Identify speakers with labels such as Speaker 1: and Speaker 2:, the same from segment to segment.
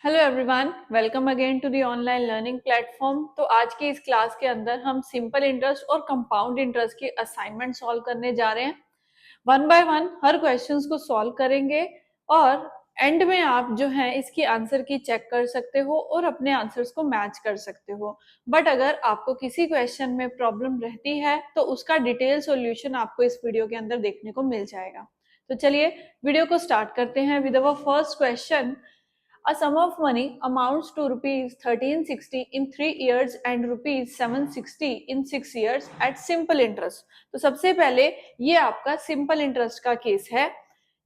Speaker 1: Hello everyone, welcome again to the online learning platform. तो आज की इस क्लास के अंदर हम सिंपल इंटरेस्ट और कंपाउंड इंटरेस्ट की असाइनमेंट सॉल्व करने जा रहे हैं। वन बाय वन हर क्वेश्चंस को सॉल्व करेंगे और एंड में आप जो है इसकी आंसर की चेक कर सकते हो और अपने आंसर्स को मैच कर सकते हो। बट अगर आपको किसी क्वेश्चन में प्रॉब्लम रहती है तो उसका डिटेल सॉल्यूशन आपको इस वीडियो के अंदर देखने को मिल जाएगा। तो चलिए वीडियो को स्टार्ट करते हैं with our first question. A sum of money amounts to rupees 1360 in 3 years and rupees 760 in 6 years at simple interest। तो सबसे पहले ये आपका सिंपल इंटरेस्ट का केस है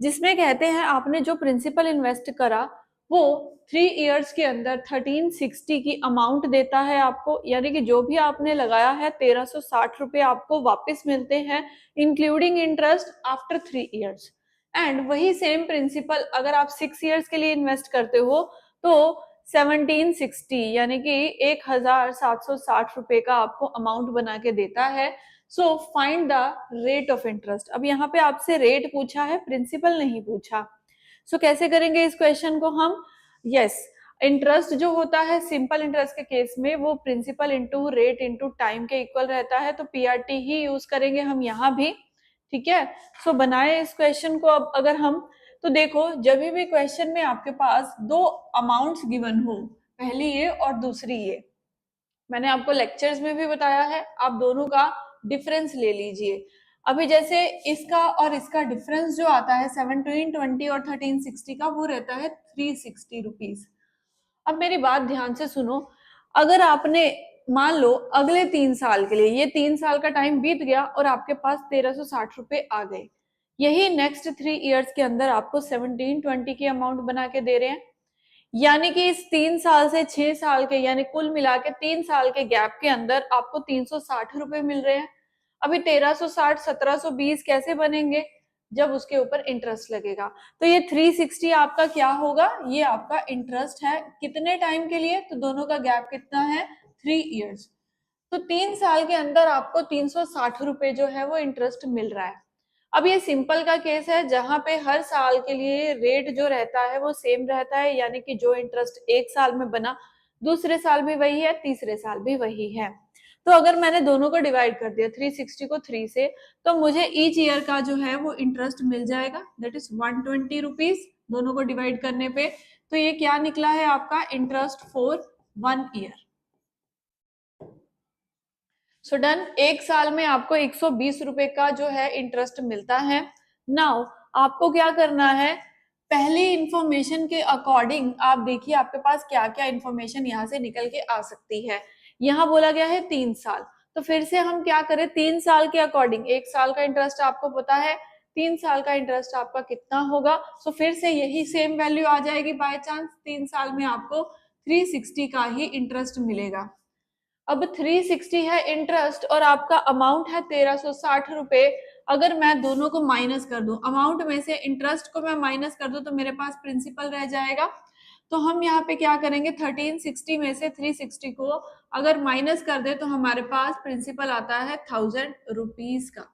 Speaker 1: जिसमें कहते हैं आपने जो प्रिंसिपल इन्वेस्ट करा वो 3 इयर्स के अंदर 1360 की अमाउंट देता है आपको, यानी कि जो भी आपने लगाया है 1360 रुपए आपको वापस मिलते हैं including interest after 3 years. And वही सेम प्रिंसिपल अगर आप 6 इयर्स के लिए इन्वेस्ट करते हो तो 1760 यानी कि 1760 रुपए का आपको अमाउंट बना के देता है। सो find the rate of interest. अब यहाँ पे आपसे रेट पूछा है, प्रिंसिपल नहीं पूछा। सो कैसे करेंगे इस क्वेश्चन को हम? यस, इंटरेस्ट जो होता है सिंपल इंटरेस्ट के केस में वो principal into rate into time के इक्वल रहता है, तो पीआरटी ही यूज करेंगे हम यहाँ भी। ठीक है, सो बनाए इस क्वेश्चन को। अब अगर हम तो देखो, जब भी क्वेश्चन में आपके पास दो अमाउंट्स गिवन हो, पहली ये और दूसरी ये, मैंने आपको लेक्चर्स में भी बताया है, आप दोनों का डिफरेंस ले लीजिए। अभी जैसे इसका और इसका डिफरेंस जो आता है 1720 और 1360 का, वो रहता है 360 रुपीज। अब मेरी बात ध्यान से सुनो, अगर आपने मान लो अगले 3 साल के लिए, ये 3 साल का टाइम बीत गया और आपके पास 1360 रुपए आ गए, यही नेक्स्ट 3 इयर्स के अंदर आपको 1720 की अमाउंट बना के दे रहे हैं, यानी कि इस 3 साल से 6 साल के यानी कुल मिला के 3 साल के गैप के अंदर आपको 360 रुपए मिल रहे हैं। अभी 1360 1720 कैसे बनेंगे? जब उसके ऊपर इंटरेस्ट लगेगा। तो ये 360 आपका क्या होगा? ये आपका इंटरेस्ट है। कितने टाइम के लिए? तो दोनों का गैप कितना है? 3 इयर्स। तो 3 साल के अंदर आपको 360 रुपए जो है वो इंटरेस्ट मिल रहा है। अब ये सिंपल का केस है जहां पे हर साल के लिए रेट जो रहता है वो सेम रहता है, यानी कि जो इंटरेस्ट एक साल में बना दूसरे साल भी वही है, तीसरे साल भी वही है। तो अगर मैंने दोनों को डिवाइड कर दिया 360 को 3 से, तो मुझे ईच ईयर का जो है वो इंटरेस्ट मिल जाएगा, दैट इज 120 रुपीज दोनों को डिवाइड करने पे। तो ये क्या निकला है आपका? Interest for 1 year. So done, एक साल में आपको 120 रुपए का जो है इंटरेस्ट मिलता है। नाउ आपको क्या करना है, पहली इंफॉर्मेशन के अकॉर्डिंग आप देखिए आपके पास क्या क्या इंफॉर्मेशन यहाँ से निकल के आ सकती है। यहाँ बोला गया है 3 साल, तो फिर से हम क्या करें, 3 साल के अकॉर्डिंग, एक साल का इंटरेस्ट आपको पता है, 3 साल का इंटरेस्ट आपका कितना होगा? सो फिर से यही सेम वैल्यू आ जाएगी। बाय चांस 3 साल में आपको 360 का ही इंटरेस्ट मिलेगा। अब 360 है इंटरेस्ट और आपका अमाउंट है 1360 रुपए। अगर मैं दोनों को माइनस कर दूं, अमाउंट में से इंटरेस्ट को मैं माइनस कर दूं, तो मेरे पास प्रिंसिपल रह जाएगा। तो हम यहाँ पे क्या करेंगे, 1360 में से 360 को अगर माइनस कर दे तो हमारे पास प्रिंसिपल आता है 1000 रुपीज का।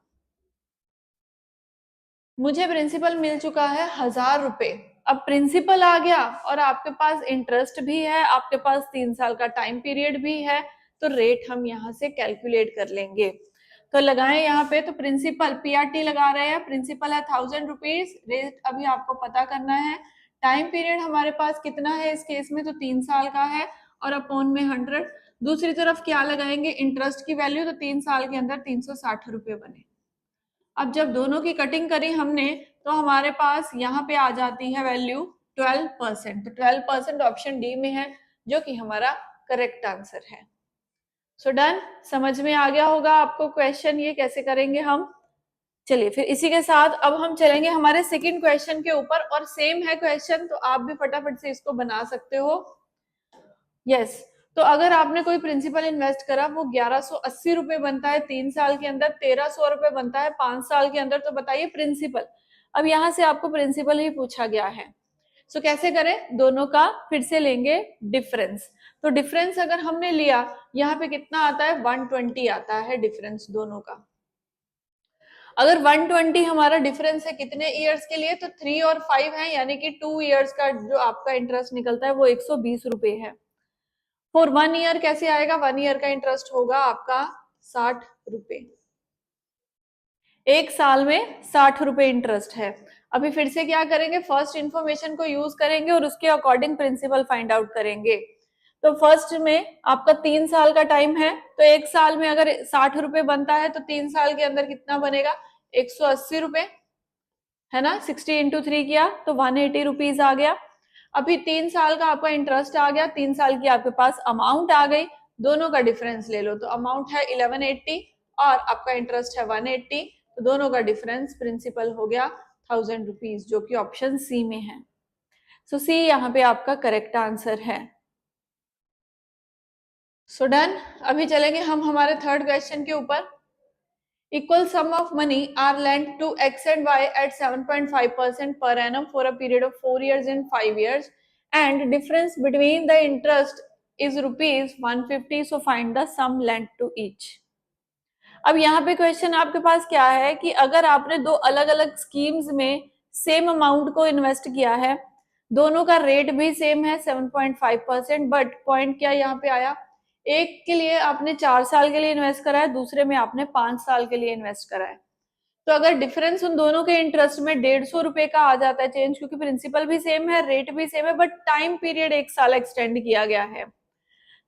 Speaker 1: मुझे प्रिंसिपल मिल चुका है 1000 रुपए। अब प्रिंसिपल आ गया और आपके पास इंटरेस्ट भी है, आपके पास 3 साल का टाइम पीरियड भी है, तो रेट हम यहाँ से कैलकुलेट कर लेंगे। तो लगाएं यहाँ पे, तो प्रिंसिपल पीआरटी लगा रहे हैं, प्रिंसिपल है 1000 रुपीज, रेट अभी आपको पता करना है। टाइम पीरियड हमारे पास कितना है इस केस में? तो 3 साल का है और अपॉन में 100। दूसरी तरफ क्या लगाएंगे? इंटरेस्ट की वैल्यू, तो 3 साल के अंदर 360 रुपए बने। अब जब दोनों की कटिंग करी हमने तो हमारे पास यहाँ पे आ जाती है वैल्यू 12%। तो 12% ऑप्शन डी में है जो कि हमारा करेक्ट आंसर है। सो डन, समझ में आ गया होगा आपको क्वेश्चन ये कैसे करेंगे हम। चलिए फिर इसी के साथ अब हम चलेंगे हमारे सेकंड क्वेश्चन के ऊपर, और सेम है क्वेश्चन, तो आप भी फटाफट से इसको बना सकते हो। यस, तो अगर आपने कोई प्रिंसिपल इन्वेस्ट करा, वो 1180 रुपए बनता है 3 साल के अंदर, 1300 रुपए बनता है 5 साल के अंदर, तो बताइए प्रिंसिपल। अब यहाँ से आपको प्रिंसिपल ही पूछा गया है। सो कैसे करें, दोनों का फिर से लेंगे डिफरेंस। तो डिफरेंस अगर हमने लिया, यहाँ पे कितना आता है? 120 आता है डिफरेंस दोनों का। अगर 120 हमारा डिफरेंस है कितने ईयर्स के लिए, तो 3 और 5 है, यानी कि 2 ईयर्स का जो आपका इंटरेस्ट निकलता है वो 120 रुपए है। फॉर 1 ईयर कैसे आएगा, 1 ईयर का इंटरेस्ट होगा आपका 60 रुपए। एक साल में 60 रुपए इंटरेस्ट है। अभी फिर से क्या करेंगे, फर्स्ट इंफॉर्मेशन को यूज करेंगे और उसके अकॉर्डिंग प्रिंसिपल फाइंड आउट करेंगे। तो फर्स्ट में आपका 3 साल का टाइम है, तो एक साल में अगर 60 रुपए बनता है तो 3 साल के अंदर कितना बनेगा, 180 रुपए, है ना। 60 इंटू 3 किया तो 180 रुपीज आ गया। अभी 3 साल का आपका इंटरेस्ट आ गया, 3 साल की आपके पास अमाउंट आ गई, दोनों का डिफरेंस ले लो। तो अमाउंट है 1180 और आपका इंटरेस्ट है 180, तो दोनों का डिफरेंस प्रिंसिपल हो गया 1000 रुपीज, जो कि ऑप्शन सी में है। सो सी यहाँ पे आपका करेक्ट आंसर है। So done. अभी चलेंगे हम हमारे थर्ड क्वेश्चन के ऊपर। Equal sum of money are lent to X and Y at 7.5% per annum for a period of 4 years and 5 years, and difference between the interest is rupees 150. So find the sum lent to each. अब यहाँ पे question आपके पास क्या है कि अगर आपने दो अलग अलग स्कीम्स में सेम अमाउंट को इन्वेस्ट किया है, दोनों का रेट भी सेम है 7.5%, बट पॉइंट क्या यहाँ पे आया, एक के लिए आपने 4 साल के लिए इन्वेस्ट करा है, दूसरे में आपने 5 साल के लिए इन्वेस्ट करा है। तो अगर डिफरेंस उन दोनों के इंटरेस्ट में 150 रुपए का आ जाता है चेंज, क्योंकि प्रिंसिपल भी सेम है, रेट भी सेम है, बट टाइम पीरियड 1 साल एक्सटेंड किया गया है।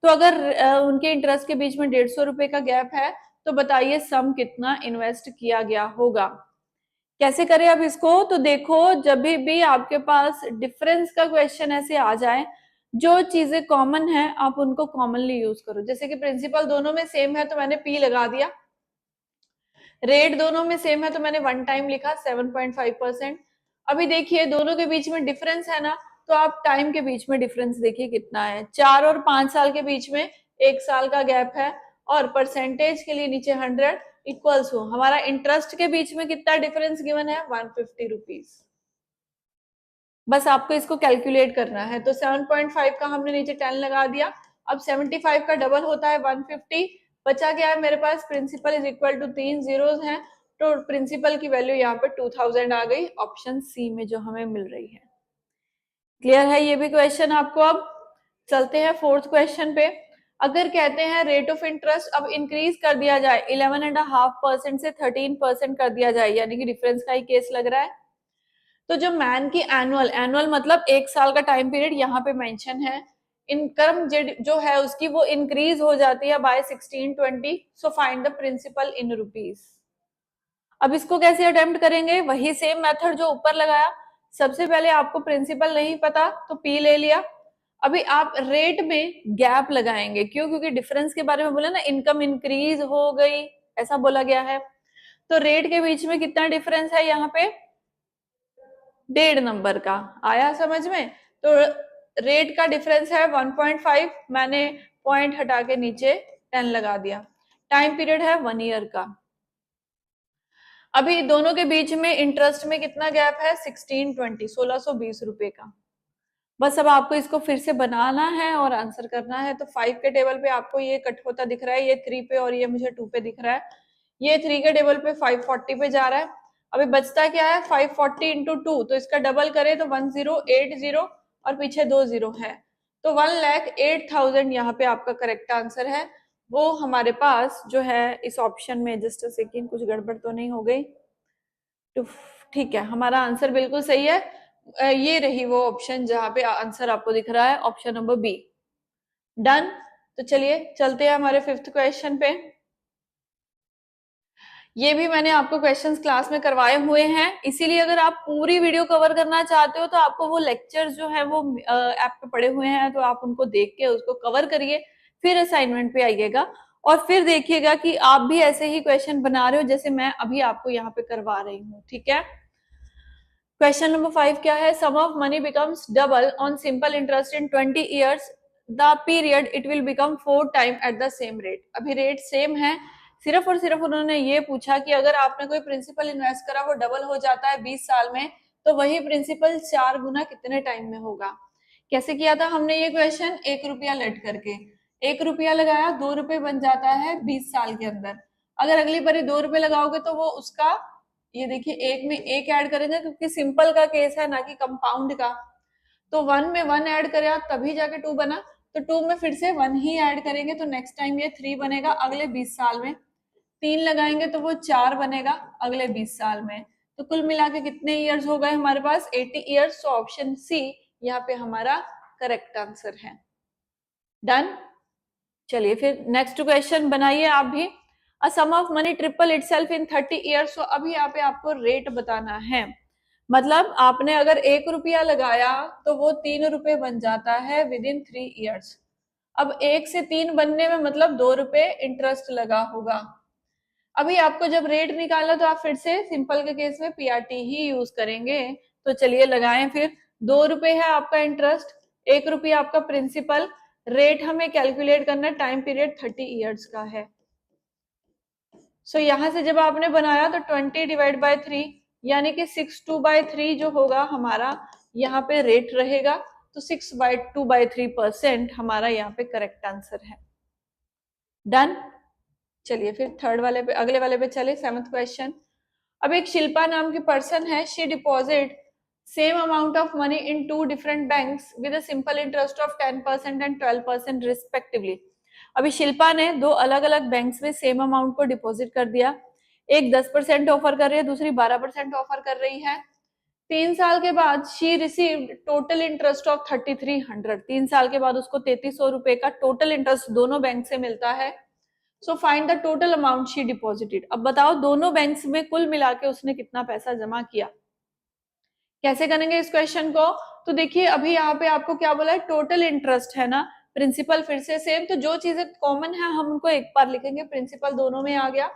Speaker 1: तो अगर उनके इंटरेस्ट के बीच में 150 रुपए का गैप है, तो बताइए सम कितना इन्वेस्ट किया गया होगा। कैसे करें अब इसको, तो देखो जब भी आपके पास डिफरेंस का क्वेश्चन ऐसे आ जाए, जो चीजें कॉमन है आप उनको कॉमनली यूज करो। जैसे कि प्रिंसिपल दोनों में सेम है तो मैंने पी लगा दिया, रेट दोनों में सेम है तो मैंने वन टाइम लिखा 7.5%। अभी देखिए दोनों के बीच में डिफरेंस है ना, तो आप टाइम के बीच में डिफरेंस देखिए कितना है, 4 और 5 साल के बीच में 1 साल का गैप है, और परसेंटेज के लिए नीचे 100 इक्वल्स हो, हमारा इंटरेस्ट के बीच में कितना डिफरेंस गिवन है, 150 रुपीज। बस आपको इसको कैलकुलेट करना है। तो 7.5 का हमने नीचे 10 लगा दिया, अब 75 का डबल होता है 150, बचा क्या है मेरे पास, principal is equal to 3 zeros हैं, तो प्रिंसिपल की वैल्यू यहाँ पे 2000 आ गई, ऑप्शन सी में जो हमें मिल रही है। क्लियर है ये भी क्वेश्चन आपको। अब चलते हैं फोर्थ क्वेश्चन पे। अगर कहते हैं रेट ऑफ इंटरेस्ट अब इंक्रीज कर दिया जाए 11.5% से 13% कर दिया जाए, यानी कि डिफरेंस का ही केस लग रहा है, तो जो मैन की एनुअल मतलब 1 साल का टाइम पीरियड यहाँ पे मेंशन है, इनकम जो है उसकी वो इंक्रीज हो जाती है by 1620। So find the principal in rupees. अब इसको कैसे अटेम्प्ट करेंगे, वही सेम मेथड जो ऊपर लगाया। सबसे पहले आपको प्रिंसिपल नहीं पता तो पी ले लिया। अभी आप रेट में गैप लगाएंगे, क्यों, क्योंकि डिफरेंस के बारे में बोला ना, इनकम इंक्रीज हो गई ऐसा बोला गया है। तो रेट के बीच में कितना डिफरेंस है यहाँ पे, 1.5 नंबर का, आया समझ में। तो रेट का डिफरेंस है 1.5, मैंने पॉइंट हटा के नीचे 10 लगा दिया। टाइम पीरियड है 1 ईयर का। अभी दोनों के बीच में इंटरेस्ट में कितना गैप है, 1620, 1620 रुपए का। बस अब आपको इसको फिर से बनाना है और आंसर करना है। तो 5 के टेबल पे आपको ये कट होता दिख रहा है, ये 3 पे और ये मुझे 2 पे दिख रहा है। ये 3 के टेबल पे 540 पे जा रहा है। अभी बचता क्या है, 540 इंटू 2, तो इसका डबल करे तो 1080 और पीछे 2 जीरो है, तो 1,08,000 यहाँ पे आपका करेक्ट आंसर है। वो हमारे पास जो है इस ऑप्शन में, जस्ट सेकेंड, कुछ गड़बड़ तो नहीं हो गई, तो ठीक है, हमारा आंसर बिल्कुल सही है। ये रही वो ऑप्शन जहां पे आंसर आपको दिख रहा है, ऑप्शन नंबर बी। डन। तो चलिए चलते हैं हमारे फिफ्थ क्वेश्चन पे। ये भी मैंने आपको क्वेश्चंस क्लास में करवाए हुए हैं, इसीलिए अगर आप पूरी वीडियो कवर करना चाहते हो तो आपको वो लेक्चर्स जो है वो ऐप पे पड़े हुए हैं, तो आप उनको देख के उसको कवर करिए, फिर असाइनमेंट पे आइएगा और फिर देखिएगा कि आप भी ऐसे ही क्वेश्चन बना रहे हो जैसे मैं अभी आपको यहाँ पे करवा रही हूँ। ठीक है। क्वेश्चन नंबर 5 क्या है, sum of money becomes double on simple interest in 20 years, the period it will become 4 time at the same rate. अभी रेट सेम है, सिर्फ और सिर्फ उन्होंने ये पूछा कि अगर आपने कोई प्रिंसिपल इन्वेस्ट करा वो डबल हो जाता है 20 साल में, तो वही प्रिंसिपल 4 गुना कितने टाइम में होगा। कैसे किया था हमने ये क्वेश्चन, 1 रुपया लेट करके, 1 रुपया लगाया, 2 रुपए बन जाता है 20 साल के अंदर। अगर अगली बारी 2 रुपए लगाओगे तो वो उसका ये देखिए एक में एक ऐड करेंगे क्योंकि सिंपल का केस है ना कि कंपाउंड का, तो 1 में 1 ऐड करें तभी जाके 2 बना, तो 2 में फिर से 1 ही ऐड करेंगे तो नेक्स्ट टाइम ये 3 बनेगा अगले 20 साल में, 3 लगाएंगे तो वो 4 बनेगा अगले 20 साल में। तो कुल मिला के कितने ईयर्स हो गए हमारे पास? 80 ईयर्स। तो ऑप्शन सी यहाँ पे हमारा करेक्ट आंसर है। डन। चलिए फिर नेक्स्ट क्वेश्चन बनाइए आप भी। A sum of money triple itself in 30 years. तो अभी यहाँ पे आपको रेट बताना है, मतलब आपने अगर 1 रुपया लगाया तो वो 3 रुपए बन जाता है विद इन 3 ईयर्स। अब 1 से 3 बनने में मतलब 2 रुपए इंटरेस्ट लगा होगा। अभी आपको जब रेट निकाला तो आप फिर से सिंपल के केस में पीआरटी ही यूज करेंगे। तो चलिए लगाएं फिर। 2 रुपए है आपका इंटरेस्ट, 1 रुपया आपका प्रिंसिपल, रेट हमें कैलकुलेट करना है, टाइम पीरियड 30 ईयर्स का है। सो यहां से जब आपने बनाया तो 20 डिवाइड बाय 3 यानी कि 6/2/3 जो होगा हमारा यहाँ पे रेट रहेगा, तो 6/2/3% हमारा यहाँ पे करेक्ट आंसर है। डन। चलिए फिर थर्ड वाले पे, अगले वाले पे चले, 7th क्वेश्चन। अब एक शिल्पा नाम की पर्सन है, she deposit same amount of money in 2 different banks with a simple interest of 10% and 12% respectively. अभी शिल्पा ने 2 अलग अलग बैंक्स में सेम अमाउंट को डिपॉजिट कर दिया, एक 10% ऑफर कर रही है, दूसरी 12% ऑफर कर रही है। 3 साल के बाद she received total interest of 3300। 3 साल के बाद उसको 3300 रुपए का टोटल इंटरेस्ट दोनों बैंक से मिलता है। सो find the total amount she deposited. अब बताओ दोनों बैंक्स में कुल मिला के उसने कितना पैसा जमा किया। कैसे करेंगे इस क्वेश्चन को? तो देखिए अभी यहाँ पे आपको क्या बोला है, टोटल इंटरेस्ट है ना, प्रिंसिपल फिर से सेम, तो जो चीजें कॉमन है हम उनको एक बार लिखेंगे। प्रिंसिपल दोनों में आ गया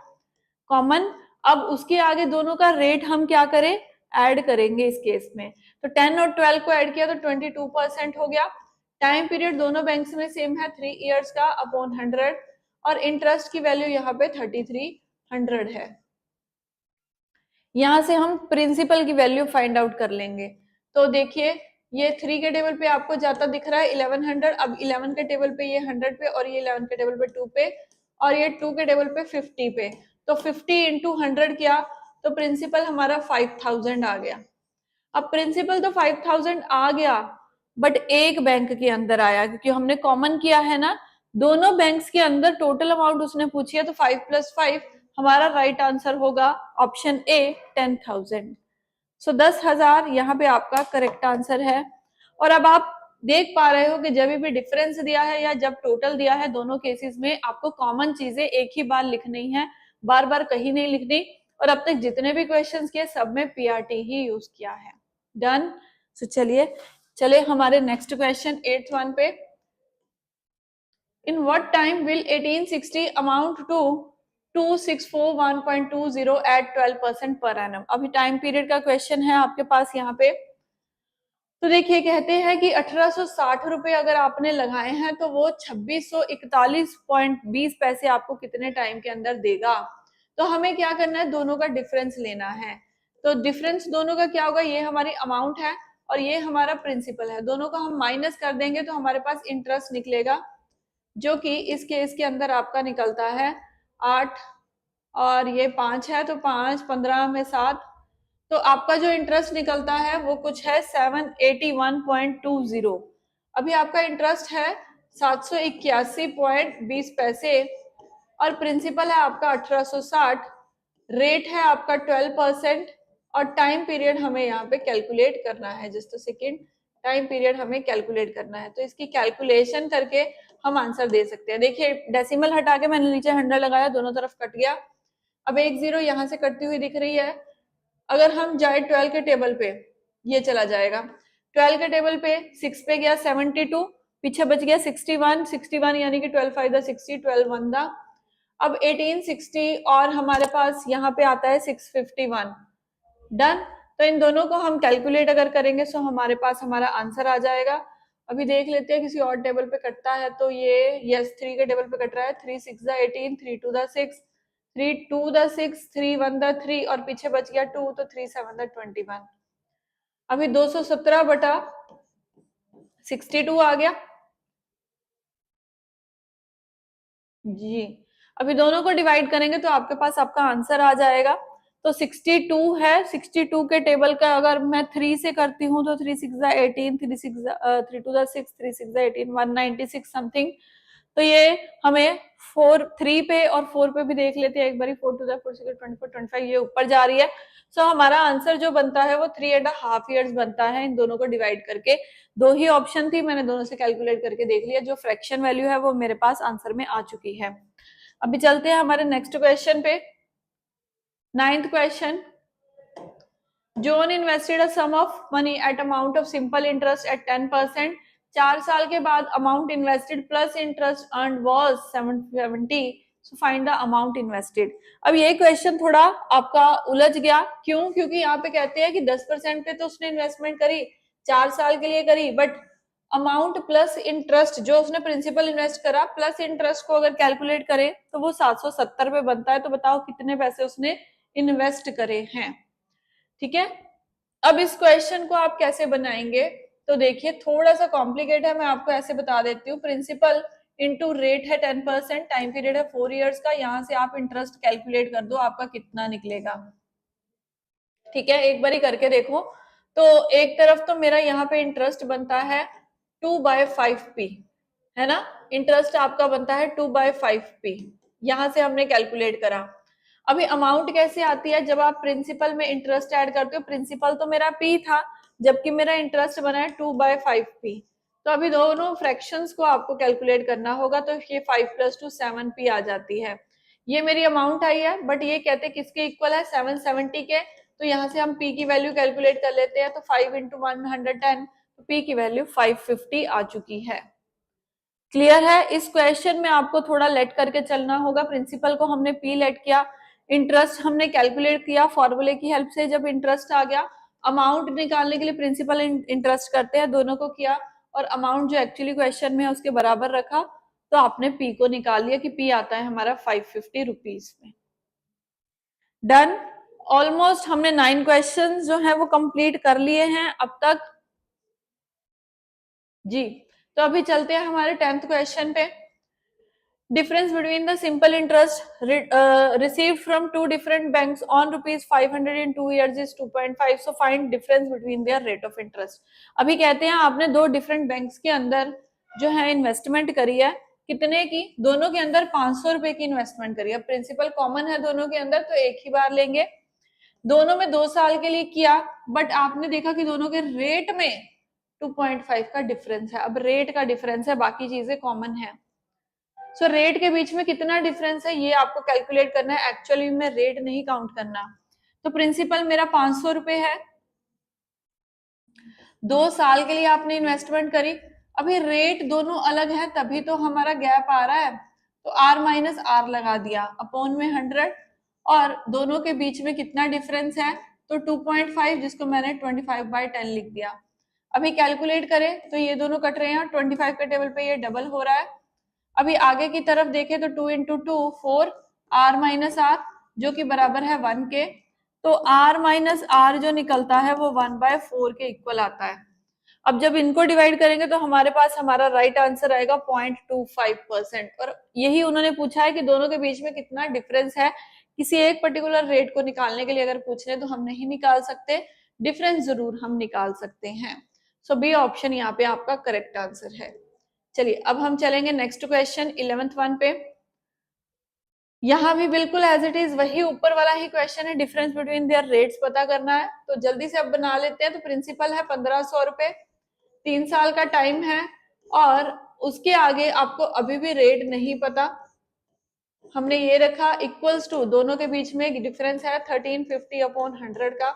Speaker 1: कॉमन। अब उसके आगे दोनों का रेट हम क्या करें, ऐड करेंगे इस केस में। तो 10 और 12 को ऐड किया तो 22% हो गया। टाइम पीरियड दोनों बैंक्स में सेम है, 3 ईयर्स का अपॉन 100, और इंटरेस्ट की वैल्यू यहाँ पे 3300 है। यहां से हम प्रिंसिपल की वैल्यू फाइंड आउट कर लेंगे। तो देखिए ये 3 के टेबल पे आपको जाता दिख रहा है 1100, अब 11 के टेबल पे ये 100 पे, और ये 11 के टेबल पे 2 पे, और ये 2 के टेबल पे 50 पे। तो 50 इंटू 100 किया तो प्रिंसिपल हमारा 5000 आ गया। अब प्रिंसिपल तो 5000 आ गया, बट एक बैंक के अंदर आया क्योंकि हमने कॉमन किया है ना, दोनों बैंक्स के अंदर टोटल अमाउंट उसने पूछी है, तो 5 + 5 हमारा राइट आंसर होगा ऑप्शन ए 10,000। सो 10,000 यहाँ पे आपका करेक्ट आंसर है। और अब आप देख पा रहे हो कि जब भी डिफरेंस दिया है या जब टोटल दिया है, दोनों केसेस में आपको कॉमन चीजें एक ही बार लिखनी है, बार बार कहीं नहीं लिखनी। और अब तक जितने भी क्वेश्चंस किए सब में पीआरटी ही यूज किया है। डन। सो चलिए हमारे नेक्स्ट क्वेश्चन 8th वन पे। In what time will 1860 amount to 2641.20 at 12% per annum? अभी टाइम पीरियड का क्वेश्चन है आपके पास यहाँ पे। तो देखिए कहते हैं कि 1860 रुपए अगर आपने लगाए हैं तो वो 2641.20 पैसे आपको कितने टाइम के अंदर देगा। तो हमें क्या करना है, दोनों का डिफरेंस लेना है। तो डिफरेंस दोनों का क्या होगा, ये हमारी अमाउंट है और ये हमारा प्रिंसिपल है, दोनों का हम माइनस कर देंगे तो हमारे पास इंटरेस्ट निकलेगा, जो कि इस केस के अंदर आपका निकलता है 8 और ये 5 है, तो 5 15 में 7, तो आपका जो इंटरेस्ट निकलता है वो कुछ है 781.20। अभी आपका इंटरेस्ट है 781.20 पैसे और प्रिंसिपल है आपका 1860, रेट है आपका 12% और टाइम पीरियड हमें यहाँ पे कैलकुलेट करना है, जस्ट सेकेंड, टाइम पीरियड हमें कैलकुलेट करना है। तो इसकी कैलकुलेशन करके हम आंसर दे सकते हैं। देखिए डेसिमल हटा के मैंने नीचे 100 लगाया, दोनों तरफ कट गया। अब एक 0 यहाँ से कटती हुई दिख रही है। अगर हम जाए 12 के टेबल पे, ये चला जाएगा। 12 के टेबल पे 6 पे गया 72, पीछे बच गया 61, 61 यानी कि 12 5 60, 12 1 दा। अब 1860 और हमारे पास यहाँ पे आता है 651। डन। तो इन दोनों को हम कैलकुलेट अगर करेंगे तो हमारे पास हमारा आंसर आ जाएगा। अभी देख लेते हैं किसी और टेबल पे कटता है तो ये यस 3 के टेबल पे कट रहा है। 3 6 18, 3 2 6, 3 2 6, 3 1 3 और पीछे बच गया 2, तो 3 7 21। अभी 217 बटा 62 आ गया जी। अभी दोनों को डिवाइड करेंगे तो आपके पास आपका आंसर आ जाएगा। तो 62 है, 62 के टेबल का अगर मैं 3 से करती हूँ तो 3 6 18, 3 2 6, 3 6 18, 196 समथिंग। तो ये हमें 3 पे और 4 पे भी देख लेते हैं एक बार, 4 2 4 6 24 25 ये ऊपर जा रही है। सो हमारा आंसर जो बनता है वो 3.5 ईयर्स बनता है इन दोनों को डिवाइड करके। दो ही ऑप्शन थी, मैंने दोनों से कैलकुलेट करके देख लिया, जो फ्रैक्शन वैल्यू है वो मेरे पास आंसर में आ चुकी है। अभी चलते हैं हमारे नेक्स्ट क्वेश्चन पे। 9th question, John invested a sum of money at amount of simple interest at 10%। 4 साल के बाद amount invested plus interest earn was 770, so find the amount invested. अब ये क्वेश्चन थोड़ा आपका उलझ गया, क्यों? क्योंकि यहाँ पे कहते हैं कि 10% पे तो उसने इन्वेस्टमेंट करी, 4 साल के लिए करी, बट अमाउंट प्लस इंटरेस्ट जो उसने प्रिंसिपल इन्वेस्ट करा प्लस इंटरेस्ट को अगर कैलकुलेट करें तो वो 770 पे बनता है। तो बताओ कितने पैसे उसने इन्वेस्ट करे हैं। ठीक है, अब इस क्वेश्चन को आप कैसे बनाएंगे? तो देखिए थोड़ा सा कॉम्प्लिकेट है, मैं आपको ऐसे बता देती हूँ। प्रिंसिपल इनटू रेट है 10%, टाइम पीरियड है 4 इयर्स का, यहां से आप इंटरेस्ट कैलकुलेट कर दो आपका कितना निकलेगा। ठीक है, एक बार ही करके देखो। तो एक तरफ तो मेरा यहाँ पे इंटरेस्ट बनता है 2/5p, है ना, इंटरेस्ट आपका बनता है 2/5p, यहां से हमने कैलकुलेट करा। अभी अमाउंट कैसे आती है? जब आप प्रिंसिपल में इंटरेस्ट ऐड करते हो, प्रिंसिपल तो मेरा p था जबकि मेरा इंटरेस्ट बना है 2/5p, तो अभी दोनों फ्रैक्शंस को आपको कैलकुलेट करना होगा। तो ये 5 + 2 7p आ जाती है। ये मेरी अमाउंट आई है, बट ये कहते किसके इक्वल है? 770 के। तो यहाँ से हम p की वैल्यू कैलकुलेट कर लेते हैं। तो 5 × 110, तो p की वैल्यू 550 आ चुकी है। क्लियर है? इस क्वेश्चन में आपको थोड़ा लेट करके चलना होगा। प्रिंसिपल को हमने p लेट किया, इंटरेस्ट हमने कैलकुलेट किया फॉर्मूले की हेल्प से, जब इंटरेस्ट आ गया अमाउंट निकालने के लिए प्रिंसिपल इंटरेस्ट करते हैं, दोनों को किया और अमाउंट जो एक्चुअली क्वेश्चन में है उसके बराबर रखा, तो आपने p को निकाल लिया कि p आता है हमारा 550 रुपीज में। डन। ऑलमोस्ट हमने 9 क्वेश्चन जो है वो कंप्लीट कर लिए हैं अब तक जी। तो अभी चलते हैं हमारे 10th क्वेश्चन पे। Difference between the simple interest received from 2 different banks on ₹500 in 2 years is 2.5, so find difference between their rate of interest. अभी कहते हैं आपने 2 डिफरेंट बैंक्स के अंदर जो है इन्वेस्टमेंट करी है, कितने की? दोनों के अंदर 500 रुपए की इन्वेस्टमेंट करी है। प्रिंसिपल कॉमन है दोनों के अंदर, तो एक ही बार लेंगे। दोनों में 2 साल के लिए किया, बट आपने देखा कि दोनों के रेट में 2.5 का डिफरेंस है। अब रेट का डिफरेंस है, बाकी चीजें कॉमन है। सो रेट के बीच में कितना डिफरेंस है ये आपको कैलकुलेट करना है, एक्चुअली में रेट नहीं काउंट करना। तो प्रिंसिपल मेरा 500 रुपए है, 2 साल के लिए आपने इन्वेस्टमेंट करी। अभी रेट दोनों अलग है तभी तो हमारा गैप आ रहा है, तो r माइनस आर लगा दिया अपॉन में 100, और दोनों के बीच में कितना डिफरेंस है? तो 2.5, जिसको मैंने 25/10 लिख दिया। अभी कैलकुलेट करें तो ये दोनों कट रहे हैं, 25 के टेबल पे ये डबल हो रहा है। अभी आगे की तरफ देखें तो 2 × 2 4, r माइनस आर जो कि बराबर है 1 के, तो r माइनस आर जो निकलता है वो 1/4 के इक्वल आता है। अब जब इनको डिवाइड करेंगे तो हमारे पास हमारा राइट आंसर आएगा 0.25%, और यही उन्होंने पूछा है कि दोनों के बीच में कितना डिफरेंस है। किसी एक पर्टिकुलर रेट को निकालने के लिए अगर पूछ रहे तो हम नहीं निकाल सकते, डिफरेंस जरूर हम निकाल सकते हैं। सो बी ऑप्शन यहाँ पे आपका करेक्ट आंसर है। चलिए अब हम चलेंगे नेक्स्ट क्वेश्चन 11th वन पे। यहाँ भी बिल्कुल एज इट इज वही ऊपर वाला ही क्वेश्चन है, डिफरेंस बिटवीन देयर रेट्स पता करना है। तो जल्दी से अब बना लेते हैं। तो प्रिंसिपल है 1500 रुपए, 3 साल का टाइम है, और उसके आगे आपको अभी भी रेट नहीं पता। हमने ये रखा इक्वल्स टू, दोनों के बीच में डिफरेंस है 1350/100 का।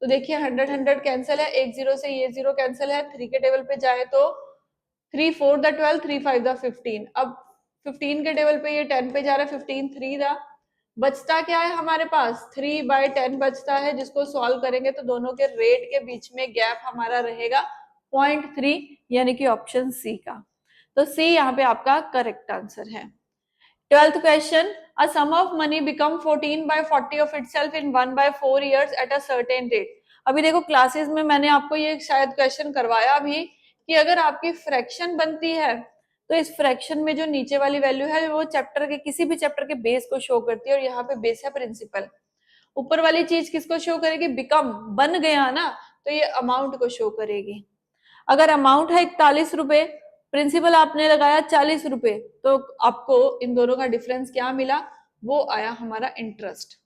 Speaker 1: तो देखिए 100 100 कैंसिल है, एक जीरो से ये जीरो कैंसिल है, 3 के टेबल पे जाए तो 3 4 द 12, 3 5 द 15। अब 15 के टेबल पे ये 10 पे जा रहा है, 15 3 दा, बचता क्या है हमारे पास? 3/10 बचता है, जिसको सॉल्व करेंगे तो दोनों के रेट के बीच में गैप हमारा रहेगा 0.3, यानी कि ऑप्शन सी का। तो सी यहाँ पे आपका करेक्ट आंसर है। 12th question, a sum of money become 14/40 of itself in 1/4 years at a certain rate। अभी देखो क्लासेस में मैंने आपको ये शायद क्वेश्चन करवाया भी कि अगर आपकी फ्रैक्शन बनती है तो इस फ्रैक्शन में जो नीचे वाली वैल्यू है वो चैप्टर के किसी भी चैप्टर के बेस को शो करती है, और यहाँ पे बेस है प्रिंसिपल। ऊपर वाली चीज किसको शो करेगी, बिकम, बन गया ना, तो ये अमाउंट को शो करेगी। अगर अमाउंट है 41 रुपए, प्रिंसिपल आपने लगाया 40 रुपए, तो आपको इन दोनों का डिफरेंस क्या मिला, वो आया हमारा इंटरेस्ट।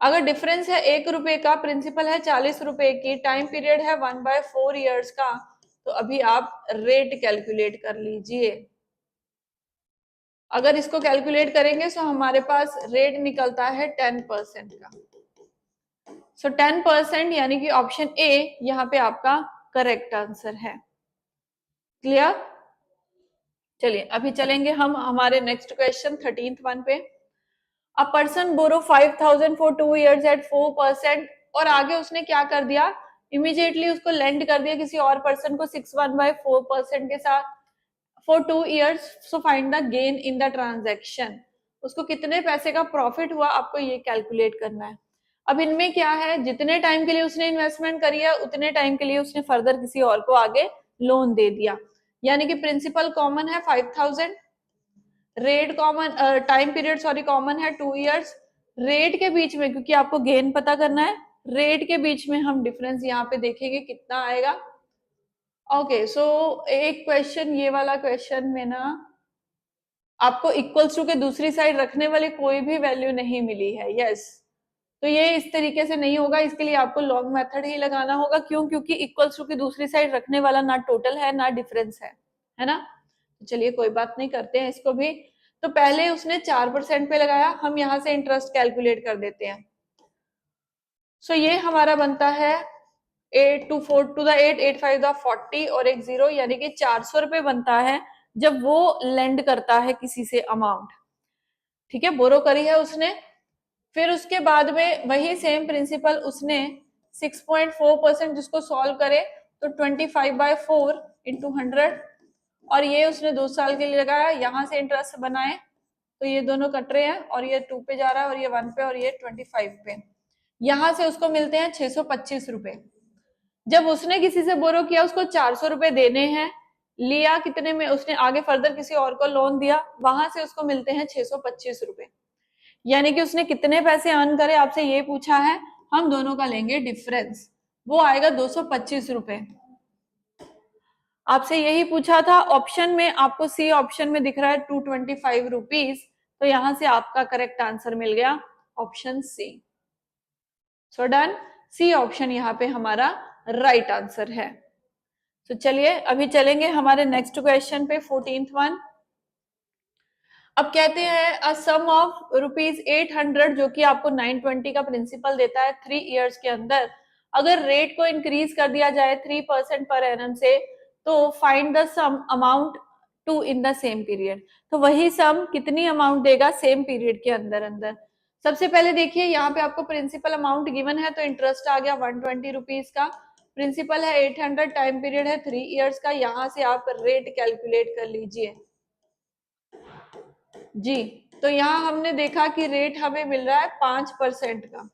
Speaker 1: अगर डिफरेंस है 1 रुपए का, प्रिंसिपल है 40 रुपए की, टाइम पीरियड है 1/4 ईयर्स का, तो अभी आप रेट कैलकुलेट कर लीजिए। अगर इसको कैलकुलेट करेंगे तो हमारे पास रेट निकलता है 10% का। सो 10% यानी कि ऑप्शन ए यहाँ पे आपका करेक्ट आंसर है। क्लियर? चलिए अभी चलेंगे हम हमारे नेक्स्ट क्वेश्चन 13th वन पे। A person borrow 5,000 for 2 years at 4%, और आगे उसने क्या कर दिया, इमीडिएटली उसको लेंड कर दिया किसी और पर्सन को 61/4% के साथ for 2 years। So find the gain in the transaction. उसको कितने पैसे का प्रॉफिट हुआ, आपको ये कैलकुलेट करना है। अब इनमें क्या है, जितने टाइम के लिए उसने इन्वेस्टमेंट करी है उतने टाइम के लिए उसने फर्दर किसी और को आगे लोन दे दिया, यानी कि प्रिंसिपल कॉमन है 5,000, rate common, time period sorry common है 2 years। रेट के बीच में, क्योंकि आपको गेन पता करना है, रेट के बीच में हम डिफरेंस यहाँ पे देखेंगे कितना आएगा। ओके सो एक क्वेश्चन, ये वाला क्वेश्चन में ना आपको इक्वल्स टू के दूसरी साइड रखने वाली कोई भी वैल्यू नहीं मिली है। यस, तो ये इस तरीके से नहीं होगा, इसके लिए आपको लॉन्ग मेथड ही लगाना होगा। क्यों? क्योंकि इक्वल्स टू की दूसरी साइड रखने वाला ना टोटल है ना डिफरेंस है ना। तो चलिए कोई बात नहीं, करते हैं इसको भी। तो पहले उसने 4% पे लगाया, हम यहाँ से इंटरेस्ट कैलकुलेट कर देते हैं। सो ये हमारा बनता है 8 to 4 to the 8, 8 5 the 40 और एक 0, यानी कि 400 रुपए बनता है जब वो लेंड करता है किसी से अमाउंट। ठीक है, बोरो करी है उसने, फिर उसके बाद में वही सेम प्रिंसिपल उसने 6.4% जिसको सॉल्व करे तो 25/4 इंटू 100, और ये उसने 2 साल के लिए लगाया। यहाँ से इंटरेस्ट बनाए तो ये दोनों कट रहे हैं, और ये 2 पे जा रहा है, और ये 1 पे, और ये 25 पे। यहाँ से उसको मिलते हैं 625 रुपए। जब उसने किसी से बोरो किया, उसको 400 रुपए देने हैं, लिया कितने में, उसने आगे फर्दर किसी और को लोन दिया, वहां से उसको मिलते हैं 625 रुपए। यानी कि उसने कितने पैसे अर्न करे, आपसे ये पूछा है, हम दोनों का लेंगे डिफरेंस, वो आएगा 225 रुपए। आपसे यही पूछा था, ऑप्शन में आपको सी ऑप्शन में दिख रहा है 225 रुपीज, तो यहां से आपका करेक्ट आंसर मिल गया option C. So done, C option यहाँ पे हमारा राइट आंसर है। तो चलिए अभी चलेंगे हमारे नेक्स्ट क्वेश्चन पे 14th वन। अब कहते हैं अ सम ऑफ ₹800 जो कि आपको 920 का प्रिंसिपल देता है 3 इयर्स के अंदर, अगर रेट को इंक्रीज कर दिया जाए 3% पर एनम से, तो find the sum amount to in the same period. तो वही सम कितनी अमाउंट देगा सेम पीरियड के अंदर अंदर। सबसे पहले देखिए यहाँ पे आपको प्रिंसिपल अमाउंट गिवन है, तो इंटरेस्ट आ गया 120 रुपीज का, प्रिंसिपल है 800, टाइम पीरियड है 3 इयर्स का। यहाँ से आप रेट कैलकुलेट कर लीजिए जी। तो यहाँ हमने देखा कि रेट हमें मिल रहा है 5% का।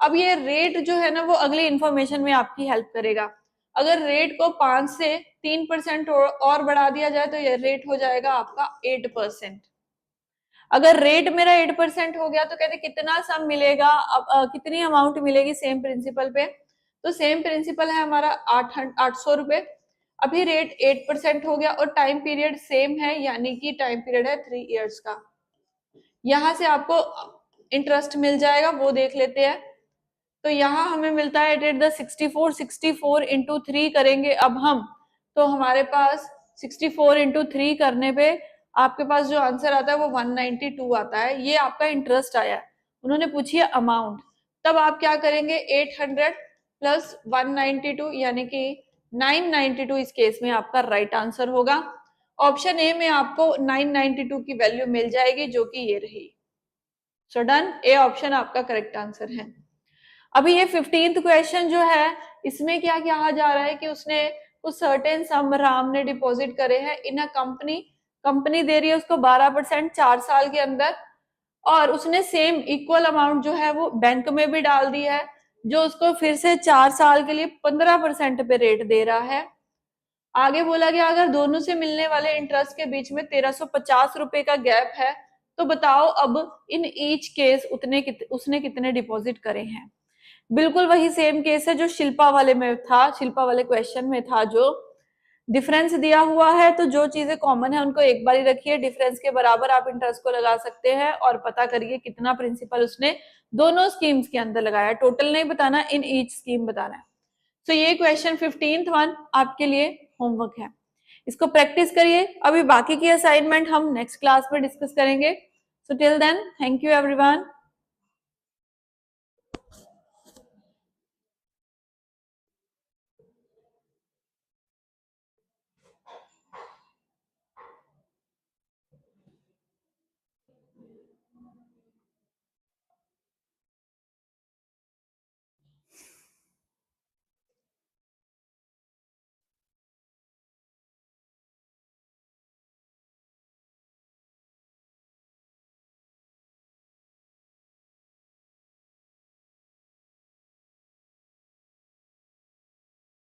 Speaker 1: अब ये रेट जो है ना वो अगली इंफॉर्मेशन में आपकी हेल्प करेगा। अगर रेट को 5 से 3% और बढ़ा दिया जाए तो ये रेट हो जाएगा आपका 8%। अगर रेट मेरा 8% हो गया तो कहते कितना सम मिलेगा, अब कितनी अमाउंट मिलेगी सेम प्रिंसिपल पे। तो सेम प्रिंसिपल है हमारा 800 रुपए। अभी रेट 8% हो गया और टाइम पीरियड सेम है, यानी कि टाइम पीरियड है 3 इयर्स का। यहां से आपको इंटरेस्ट मिल जाएगा, वो देख लेते हैं। तो यहाँ हमें मिलता है 64 इंटू 3 करेंगे अब हम, तो हमारे पास 64 इंटू 3 करने पे आपके पास जो आंसर आता है वो 192 आता है। ये आपका इंटरेस्ट आया है, उन्होंने पूछी है अमाउंट। तब आप क्या करेंगे, 800 प्लस 192 यानी कि 992 इस केस में आपका राइट आंसर होगा। ऑप्शन ए में आपको 992 की वैल्यू मिल जाएगी, जो कि ये रही। सो डन, ए ऑप्शन आपका करेक्ट आंसर है। अभी ये 15th क्वेश्चन जो है, इसमें क्या कहा जा रहा है कि उसने कुछ सर्टेन सम राम ने डिपॉजिट करे हैं इन अ कंपनी, कंपनी दे रही है उसको 12% 4 साल के अंदर, और उसने सेम इक्वल अमाउंट जो है वो बैंक में भी डाल दी है, जो उसको फिर से 4 साल के लिए 15% पे रेट दे रहा है। आगे बोला गया अगर दोनों से मिलने वाले इंटरेस्ट के बीच में 1350 रुपए का गैप है तो बताओ अब इन ईच केस उसने कितने डिपॉजिट करे हैं। बिल्कुल वही सेम केस है जो शिल्पा वाले में था, शिल्पा वाले क्वेश्चन में था। जो डिफरेंस दिया हुआ है तो जो चीजें कॉमन है उनको एक बार ही रखिए, डिफरेंस के बराबर आप इंटरेस्ट को लगा सकते हैं और पता करिए कितना प्रिंसिपल उसने दोनों स्कीम्स के अंदर लगाया। टोटल नहीं बताना, इन ईच स्कीम बताना है। तो ये क्वेश्चन 15th वन आपके लिए होमवर्क है, इसको प्रैक्टिस करिए। अभी बाकी की असाइनमेंट हम नेक्स्ट क्लास में डिस्कस करेंगे। So till then, thank you everyone.